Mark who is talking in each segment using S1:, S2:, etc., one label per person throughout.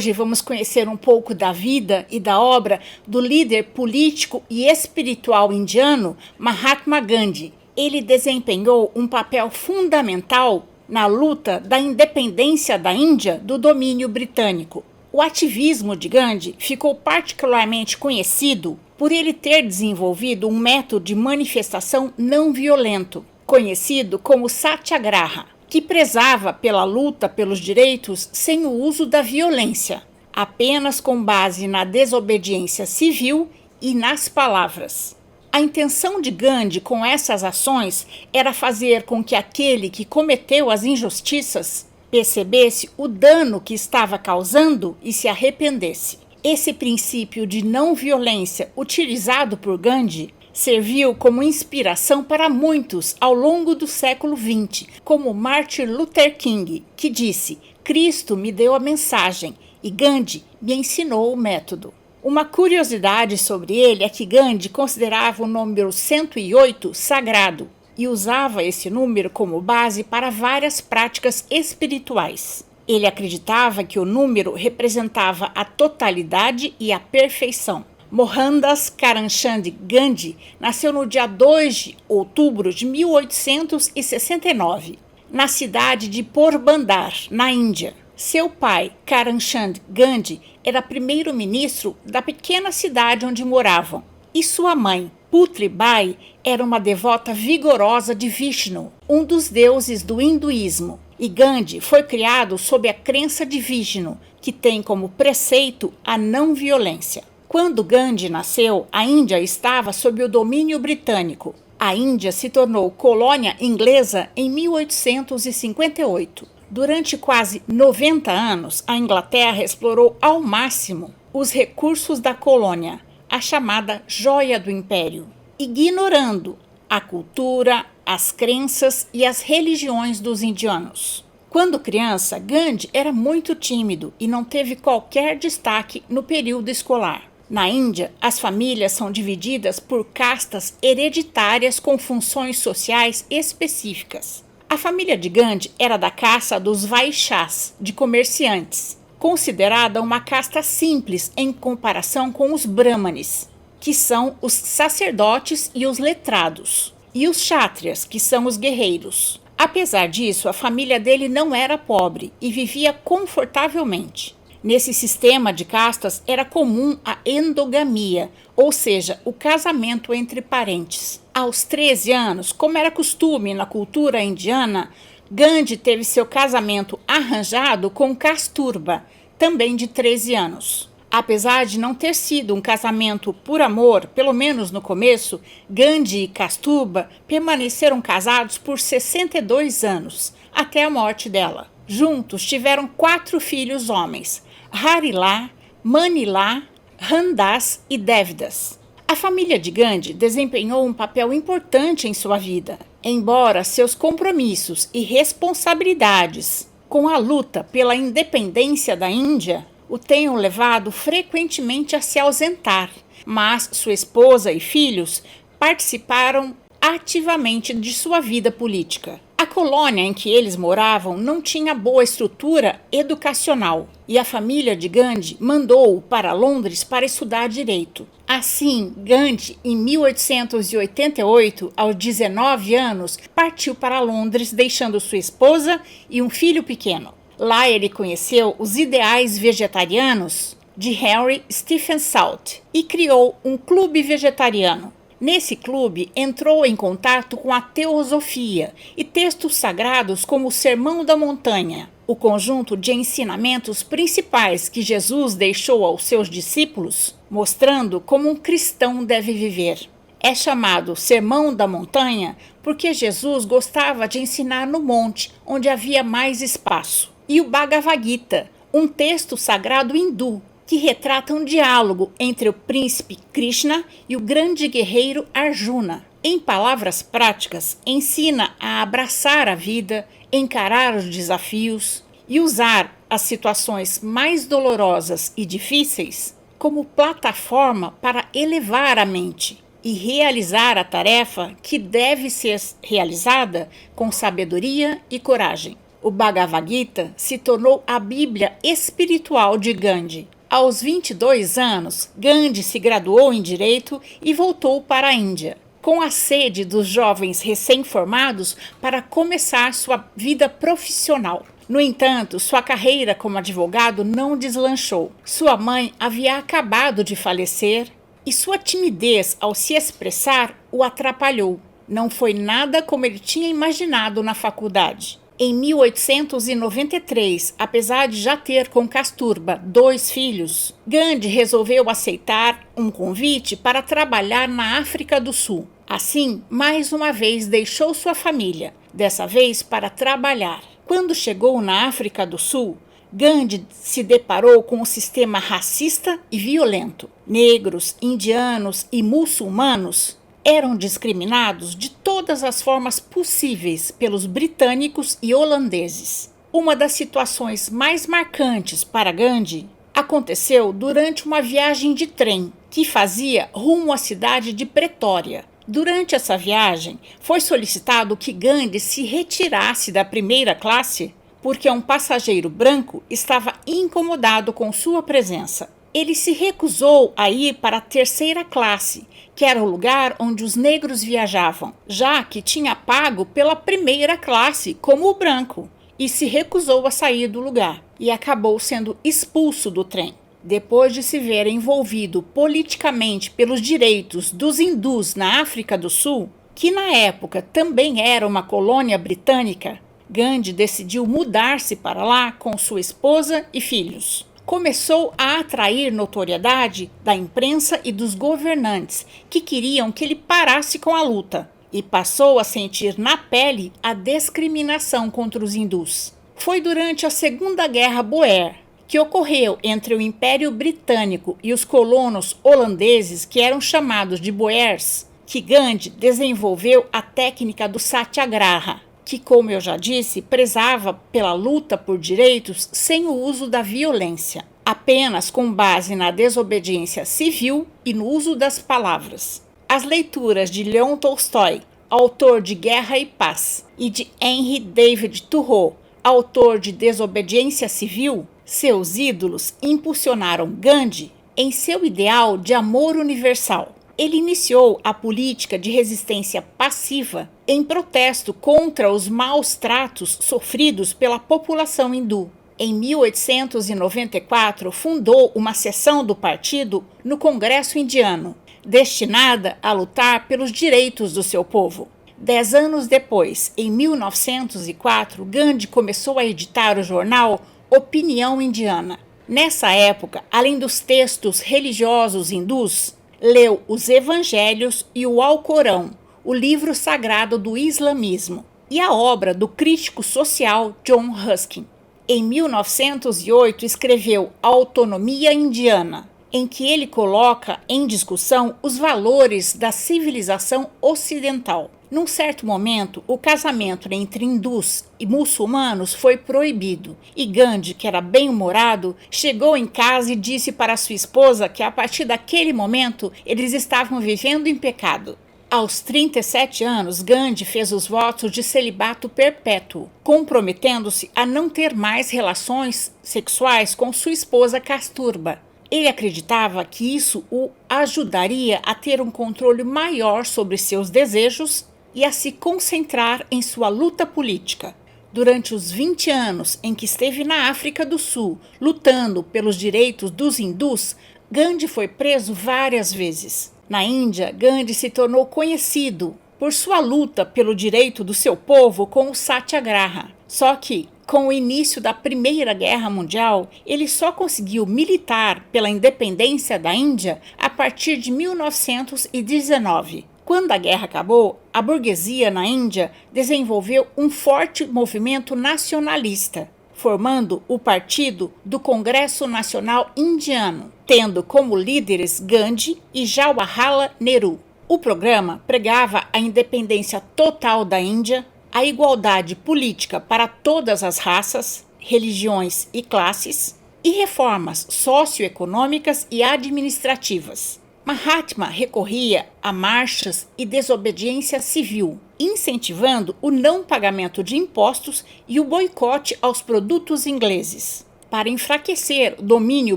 S1: Hoje vamos conhecer um pouco da vida e da obra do líder político e espiritual indiano Mahatma Gandhi. Ele desempenhou um papel fundamental na luta da independência da Índia do domínio britânico. O ativismo de Gandhi ficou particularmente conhecido por ele ter desenvolvido um método de manifestação não violento, conhecido como Satyagraha, que prezava pela luta pelos direitos sem o uso da violência, apenas com base na desobediência civil e nas palavras. A intenção de Gandhi com essas ações era fazer com que aquele que cometeu as injustiças percebesse o dano que estava causando e se arrependesse. Esse princípio de não violência utilizado por Gandhi serviu como inspiração para muitos ao longo do século XX, como Martin Luther King, que disse: "Cristo me deu a mensagem e Gandhi me ensinou o método." Uma curiosidade sobre ele é que Gandhi considerava o número 108 sagrado e usava esse número como base para várias práticas espirituais. Ele acreditava que o número representava a totalidade e a perfeição. Mohandas Karamchand Gandhi nasceu no dia 2 de outubro de 1869, na cidade de Porbandar, na Índia. Seu pai, Karamchand Gandhi, era primeiro-ministro da pequena cidade onde moravam, e sua mãe, Putri Bai, era uma devota vigorosa de Vishnu, um dos deuses do hinduísmo. E Gandhi foi criado sob a crença de Vishnu, que tem como preceito a não violência. Quando Gandhi nasceu, a Índia estava sob o domínio britânico. A Índia se tornou colônia inglesa em 1858. Durante quase 90 anos, a Inglaterra explorou ao máximo os recursos da colônia, a chamada joia do império, ignorando a cultura, as crenças e as religiões dos indianos. Quando criança, Gandhi era muito tímido e não teve qualquer destaque no período escolar. Na Índia, as famílias são divididas por castas hereditárias com funções sociais específicas. A família de Gandhi era da casta dos Vaishyas, de comerciantes, considerada uma casta simples em comparação com os Brahmanes, que são os sacerdotes e os letrados, e os Kshatriyas, que são os guerreiros. Apesar disso, a família dele não era pobre e vivia confortavelmente. Nesse sistema de castas era comum a endogamia, ou seja, o casamento entre parentes. Aos 13 anos, como era costume na cultura indiana, Gandhi teve seu casamento arranjado com Kasturba, também de 13 anos. Apesar de não ter sido um casamento por amor, pelo menos no começo, Gandhi e Kasturba permaneceram casados por 62 anos, até a morte dela. Juntos tiveram 4 filhos homens: Harilá, Manilá, Ramdas e Devidas. A família de Gandhi desempenhou um papel importante em sua vida, embora seus compromissos e responsabilidades com a luta pela independência da Índia o tenham levado frequentemente a se ausentar, mas sua esposa e filhos participaram ativamente de sua vida política. A colônia em que eles moravam não tinha boa estrutura educacional e a família de Gandhi mandou-o para Londres para estudar direito. Assim, Gandhi, em 1888, aos 19 anos, partiu para Londres, deixando sua esposa e um filho pequeno. Lá ele conheceu os ideais vegetarianos de Henry Stephen Salt e criou um clube vegetariano. Nesse clube, entrou em contato com a teosofia e textos sagrados como o Sermão da Montanha, o conjunto de ensinamentos principais que Jesus deixou aos seus discípulos, mostrando como um cristão deve viver. É chamado Sermão da Montanha porque Jesus gostava de ensinar no monte, onde havia mais espaço. E o Bhagavad Gita, um texto sagrado hindu, que retrata um diálogo entre o príncipe Krishna e o grande guerreiro Arjuna. Em palavras práticas, ensina a abraçar a vida, encarar os desafios e usar as situações mais dolorosas e difíceis como plataforma para elevar a mente e realizar a tarefa que deve ser realizada com sabedoria e coragem. O Bhagavad Gita se tornou a Bíblia espiritual de Gandhi. Aos 22 anos, Gandhi se graduou em Direito e voltou para a Índia, com a sede dos jovens recém-formados para começar sua vida profissional. No entanto, sua carreira como advogado não deslanchou. Sua mãe havia acabado de falecer e sua timidez ao se expressar o atrapalhou. Não foi nada como ele tinha imaginado na faculdade. Em 1893, apesar de já ter com Kasturba 2 filhos, Gandhi resolveu aceitar um convite para trabalhar na África do Sul. Assim, mais uma vez deixou sua família, dessa vez para trabalhar. Quando chegou na África do Sul, Gandhi se deparou com um sistema racista e violento. Negros, indianos e muçulmanos eram discriminados de todas as formas possíveis pelos britânicos e holandeses. Uma das situações mais marcantes para Gandhi aconteceu durante uma viagem de trem que fazia rumo à cidade de Pretória. Durante essa viagem, foi solicitado que Gandhi se retirasse da primeira classe porque um passageiro branco estava incomodado com sua presença. Ele se recusou a ir para a terceira classe, que era o lugar onde os negros viajavam, já que tinha pago pela primeira classe como o branco, e se recusou a sair do lugar, e acabou sendo expulso do trem. Depois de se ver envolvido politicamente pelos direitos dos hindus na África do Sul, que na época também era uma colônia britânica, Gandhi decidiu mudar-se para lá com sua esposa e filhos. Começou a atrair notoriedade da imprensa e dos governantes, que queriam que ele parasse com a luta, e passou a sentir na pele a discriminação contra os hindus. Foi durante a Segunda Guerra Boer, que ocorreu entre o Império Britânico e os colonos holandeses, que eram chamados de Boers, que Gandhi desenvolveu a técnica do Satyagraha, que, como eu já disse, prezava pela luta por direitos sem o uso da violência, apenas com base na desobediência civil e no uso das palavras. As leituras de Leon Tolstói, autor de Guerra e Paz, e de Henry David Thoreau, autor de Desobediência Civil, seus ídolos impulsionaram Gandhi em seu ideal de amor universal. Ele iniciou a política de resistência passiva em protesto contra os maus tratos sofridos pela população hindu. Em 1894, fundou uma seção do partido no Congresso Indiano, destinada a lutar pelos direitos do seu povo. 10 anos depois, em 1904, Gandhi começou a editar o jornal Opinião Indiana. Nessa época, além dos textos religiosos hindus, leu os Evangelhos e o Alcorão, o livro sagrado do islamismo, e a obra do crítico social John Ruskin. Em 1908, escreveu Autonomia Indiana, em que ele coloca em discussão os valores da civilização ocidental. Num certo momento, o casamento entre hindus e muçulmanos foi proibido, e Gandhi, que era bem-humorado, chegou em casa e disse para sua esposa que a partir daquele momento eles estavam vivendo em pecado. Aos 37 anos, Gandhi fez os votos de celibato perpétuo, comprometendo-se a não ter mais relações sexuais com sua esposa Kasturba. Ele acreditava que isso o ajudaria a ter um controle maior sobre seus desejos e a se concentrar em sua luta política. Durante os 20 anos em que esteve na África do Sul, lutando pelos direitos dos hindus, Gandhi foi preso várias vezes. Na Índia, Gandhi se tornou conhecido por sua luta pelo direito do seu povo com o Satyagraha. Só que, com o início da Primeira Guerra Mundial, ele só conseguiu militar pela independência da Índia a partir de 1919. Quando a guerra acabou, a burguesia na Índia desenvolveu um forte movimento nacionalista, formando o Partido do Congresso Nacional Indiano, tendo como líderes Gandhi e Jawaharlal Nehru. O programa pregava a independência total da Índia, a igualdade política para todas as raças, religiões e classes, e reformas socioeconômicas e administrativas. Mahatma recorria a marchas e desobediência civil, incentivando o não pagamento de impostos e o boicote aos produtos ingleses, para enfraquecer o domínio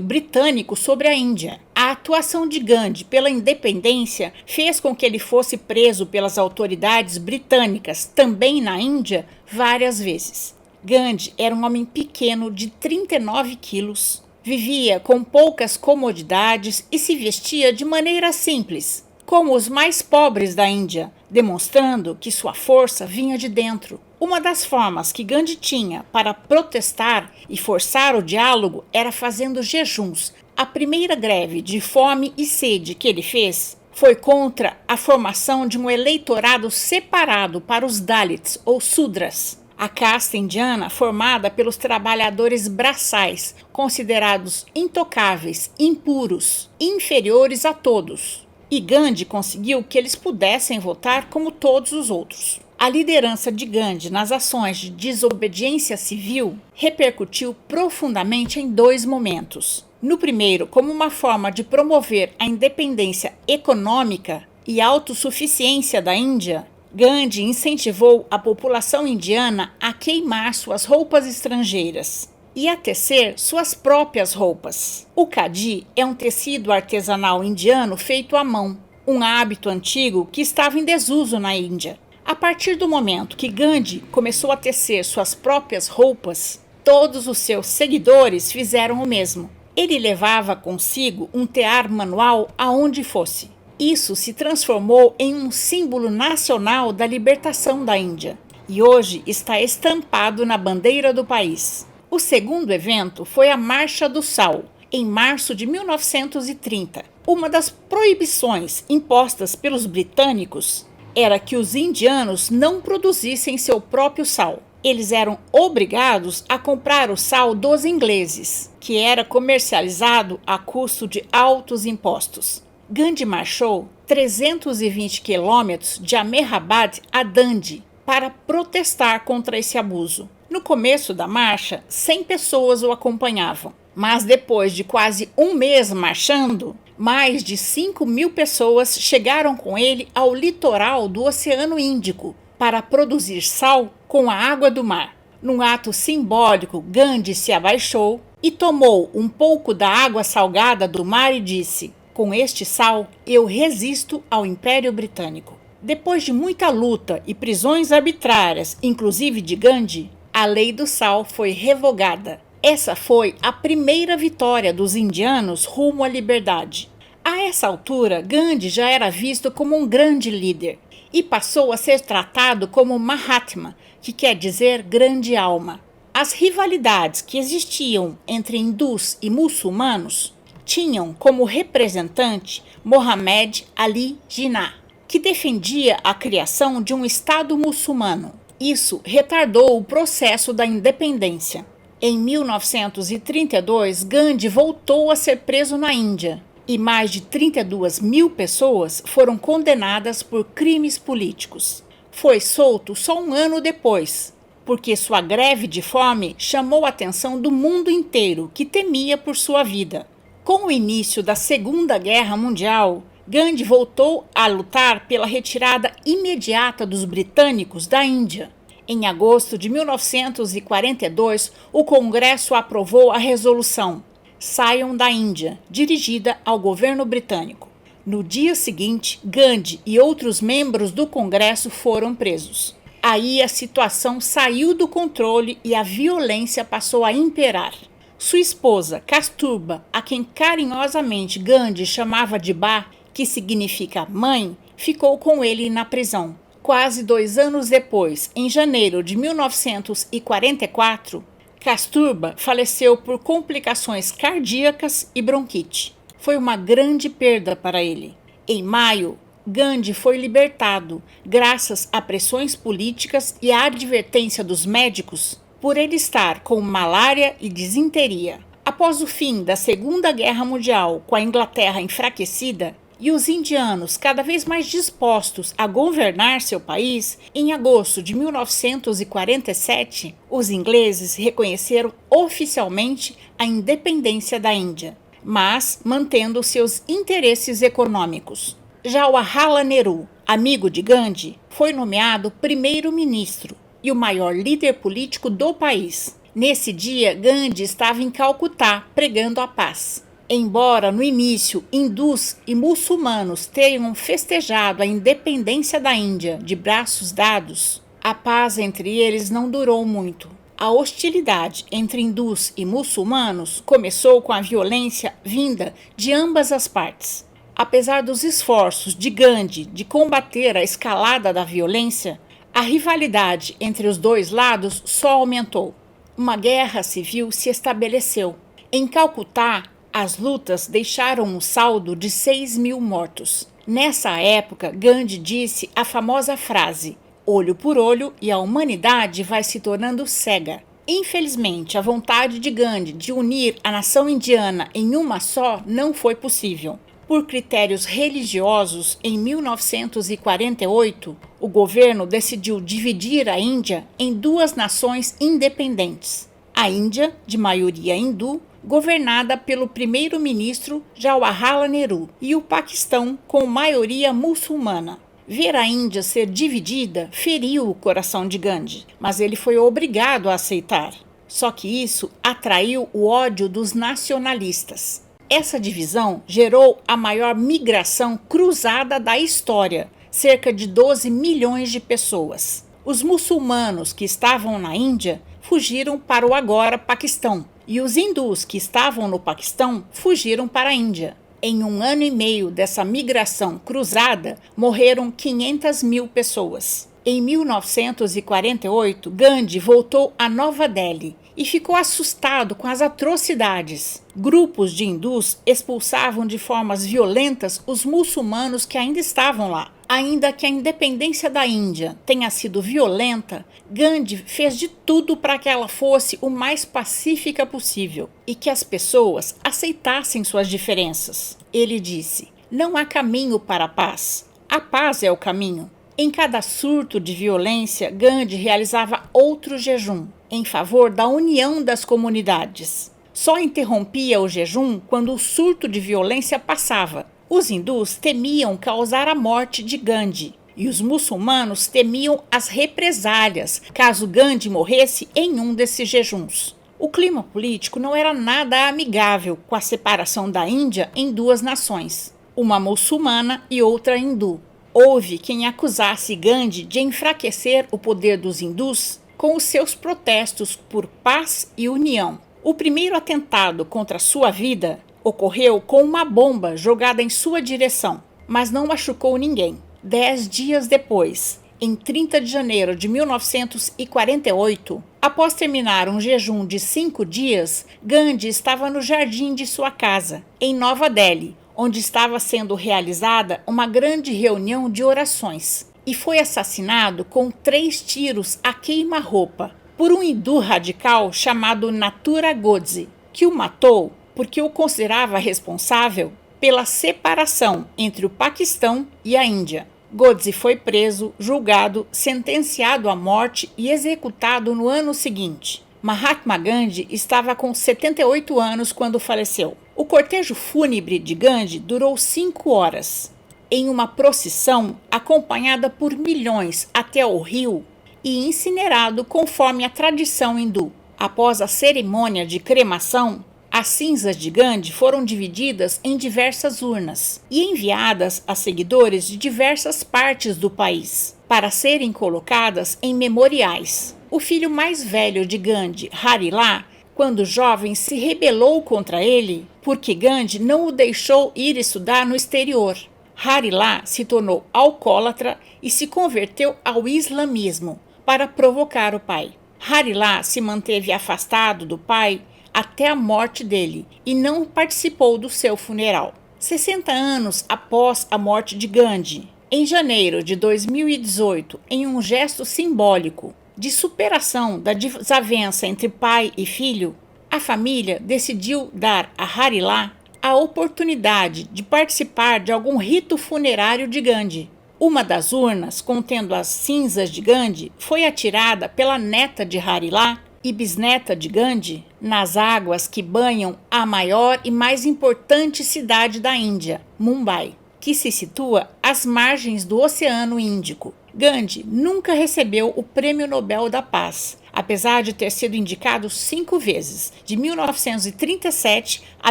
S1: britânico sobre a Índia. A atuação de Gandhi pela independência fez com que ele fosse preso pelas autoridades britânicas, também na Índia, várias vezes. Gandhi era um homem pequeno de 39 quilos, vivia com poucas comodidades e se vestia de maneira simples, como os mais pobres da Índia, demonstrando que sua força vinha de dentro. Uma das formas que Gandhi tinha para protestar e forçar o diálogo era fazendo jejuns. A primeira greve de fome e sede que ele fez foi contra a formação de um eleitorado separado para os Dalits ou Sudras, a casta indiana formada pelos trabalhadores braçais, considerados intocáveis, impuros, inferiores a todos. E Gandhi conseguiu que eles pudessem votar como todos os outros. A liderança de Gandhi nas ações de desobediência civil repercutiu profundamente em dois momentos. No primeiro, como uma forma de promover a independência econômica e autossuficiência da Índia, Gandhi incentivou a população indiana a queimar suas roupas estrangeiras e a tecer suas próprias roupas. O khadi é um tecido artesanal indiano feito à mão, um hábito antigo que estava em desuso na Índia. A partir do momento que Gandhi começou a tecer suas próprias roupas, todos os seus seguidores fizeram o mesmo. Ele levava consigo um tear manual aonde fosse. Isso se transformou em um símbolo nacional da libertação da Índia e hoje está estampado na bandeira do país. O segundo evento foi a Marcha do Sal, em março de 1930. Uma das proibições impostas pelos britânicos era que os indianos não produzissem seu próprio sal. Eles eram obrigados a comprar o sal dos ingleses, que era comercializado a custo de altos impostos. Gandhi marchou 320 quilômetros de Ahmedabad a Dandi para protestar contra esse abuso. No começo da marcha, 100 pessoas o acompanhavam, mas depois de quase um mês marchando, mais de 5.000 pessoas chegaram com ele ao litoral do Oceano Índico para produzir sal com a água do mar. Num ato simbólico, Gandhi se abaixou e tomou um pouco da água salgada do mar e disse: "Com este sal, eu resisto ao Império Britânico." Depois de muita luta e prisões arbitrárias, inclusive de Gandhi, a lei do sal foi revogada. Essa foi a primeira vitória dos indianos rumo à liberdade. A essa altura, Gandhi já era visto como um grande líder e passou a ser tratado como Mahatma, que quer dizer grande alma. As rivalidades que existiam entre hindus e muçulmanos tinham como representante Mohammed Ali Jinnah, que defendia a criação de um Estado muçulmano. Isso retardou o processo da independência. Em 1932, Gandhi voltou a ser preso na Índia e mais de 32.000 pessoas foram condenadas por crimes políticos. Foi solto só um ano depois, porque sua greve de fome chamou a atenção do mundo inteiro, que temia por sua vida. Com o início da Segunda Guerra Mundial, Gandhi voltou a lutar pela retirada imediata dos britânicos da Índia. Em agosto de 1942, o Congresso aprovou a resolução "Saiam da Índia", dirigida ao governo britânico. No dia seguinte, Gandhi e outros membros do Congresso foram presos. Aí a situação saiu do controle e a violência passou a imperar. Sua esposa, Kasturba, a quem carinhosamente Gandhi chamava de Ba, que significa mãe, ficou com ele na prisão. Quase 2 anos depois, em janeiro de 1944, Kasturba faleceu por complicações cardíacas e bronquite. Foi uma grande perda para ele. Em maio, Gandhi foi libertado, graças a pressões políticas e à advertência dos médicos por ele estar com malária e disenteria. Após o fim da Segunda Guerra Mundial, com a Inglaterra enfraquecida e os indianos cada vez mais dispostos a governar seu país, em agosto de 1947, os ingleses reconheceram oficialmente a independência da Índia. mas mantendo seus interesses econômicos. Jawaharlal Nehru, amigo de Gandhi, foi nomeado primeiro-ministro e o maior líder político do país. Nesse dia, Gandhi estava em Calcutá pregando a paz. Embora no início hindus e muçulmanos tenham festejado a independência da Índia de braços dados, a paz entre eles não durou muito. A hostilidade entre hindus e muçulmanos começou com a violência vinda de ambas as partes. Apesar dos esforços de Gandhi de combater a escalada da violência, a rivalidade entre os dois lados só aumentou. Uma guerra civil se estabeleceu. Em Calcutá, as lutas deixaram um saldo de 6.000 mortos. Nessa época, Gandhi disse a famosa frase: olho por olho e a humanidade vai se tornando cega. Infelizmente, a vontade de Gandhi de unir a nação indiana em uma só não foi possível. Por critérios religiosos, em 1948, o governo decidiu dividir a Índia em duas nações independentes. A Índia, de maioria hindu, governada pelo primeiro-ministro Jawaharlal Nehru, e o Paquistão, com maioria muçulmana. Ver a Índia ser dividida feriu o coração de Gandhi, mas ele foi obrigado a aceitar. Só que isso atraiu o ódio dos nacionalistas. Essa divisão gerou a maior migração cruzada da história, cerca de 12 milhões de pessoas. Os muçulmanos que estavam na Índia fugiram para o agora Paquistão, e os hindus que estavam no Paquistão fugiram para a Índia. Em 1 ano e meio dessa migração cruzada, morreram 500.000 pessoas. Em 1948, Gandhi voltou a Nova Delhi e ficou assustado com as atrocidades. Grupos de hindus expulsavam de formas violentas os muçulmanos que ainda estavam lá. Ainda que a independência da Índia tenha sido violenta, Gandhi fez de tudo para que ela fosse o mais pacífica possível e que as pessoas aceitassem suas diferenças. Ele disse: não há caminho para a paz. A paz é o caminho. Em cada surto de violência, Gandhi realizava outro jejum em favor da união das comunidades. Só interrompia o jejum quando o surto de violência passava. Os hindus temiam causar a morte de Gandhi e os muçulmanos temiam as represálias caso Gandhi morresse em um desses jejuns. O clima político não era nada amigável com a separação da Índia em duas nações, uma muçulmana e outra hindu. Houve quem acusasse Gandhi de enfraquecer o poder dos hindus com os seus protestos por paz e união. O primeiro atentado contra sua vida ocorreu com uma bomba jogada em sua direção, mas não machucou ninguém. 10 dias depois, em 30 de janeiro de 1948, após terminar um jejum de 5 dias, Gandhi estava no jardim de sua casa, em Nova Delhi, onde estava sendo realizada uma grande reunião de orações, e foi assassinado com 3 tiros a queima-roupa por um hindu radical chamado Nathura Godse, que o matou porque o considerava responsável pela separação entre o Paquistão e a Índia. Godse foi preso, julgado, sentenciado à morte e executado no ano seguinte. Mahatma Gandhi estava com 78 anos quando faleceu. O cortejo fúnebre de Gandhi durou 5 horas, em uma procissão acompanhada por milhões até o rio e incinerado conforme a tradição hindu. Após a cerimônia de cremação, as cinzas de Gandhi foram divididas em diversas urnas e enviadas a seguidores de diversas partes do país para serem colocadas em memoriais. O filho mais velho de Gandhi, Harilal, quando jovem, se rebelou contra ele porque Gandhi não o deixou ir estudar no exterior. Harilal se tornou alcoólatra e se converteu ao islamismo para provocar o pai. Harilal se manteve afastado do pai até a morte dele e não participou do seu funeral. 60 anos após a morte de Gandhi, em janeiro de 2018, em um gesto simbólico de superação da desavença entre pai e filho, a família decidiu dar a Harilal a oportunidade de participar de algum rito funerário de Gandhi. Uma das urnas contendo as cinzas de Gandhi foi atirada pela neta de Harilal e bisneta de Gandhi, nas águas que banham a maior e mais importante cidade da Índia, Mumbai, que se situa às margens do Oceano Índico. Gandhi nunca recebeu o Prêmio Nobel da Paz, apesar de ter sido indicado 5 vezes, de 1937 a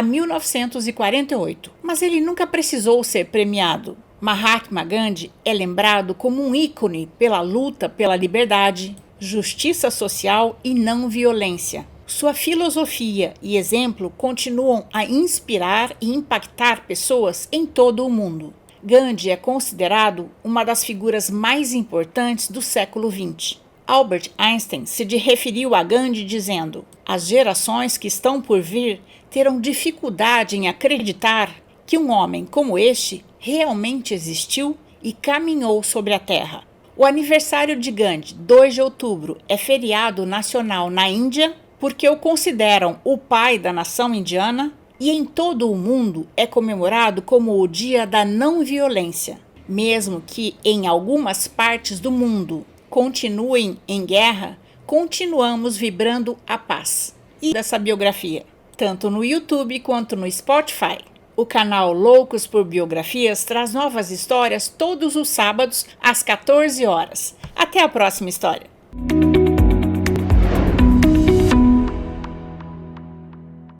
S1: 1948. Mas ele nunca precisou ser premiado. Mahatma Gandhi é lembrado como um ícone pela luta pela liberdade, justiça social e não violência. Sua filosofia e exemplo continuam a inspirar e impactar pessoas em todo o mundo. Gandhi é considerado uma das figuras mais importantes do século XX. Albert Einstein se referiu a Gandhi dizendo: as gerações que estão por vir terão dificuldade em acreditar que um homem como este realmente existiu e caminhou sobre a Terra. O aniversário de Gandhi, 2 de outubro, é feriado nacional na Índia porque o consideram o pai da nação indiana, e em todo o mundo é comemorado como o Dia da Não Violência, mesmo que em algumas partes do mundo continuem em guerra, continuamos vibrando a paz. E dessa biografia, tanto no YouTube quanto no Spotify. O canal Loucos por Biografias traz novas histórias todos os sábados às 14 horas. Até a próxima história!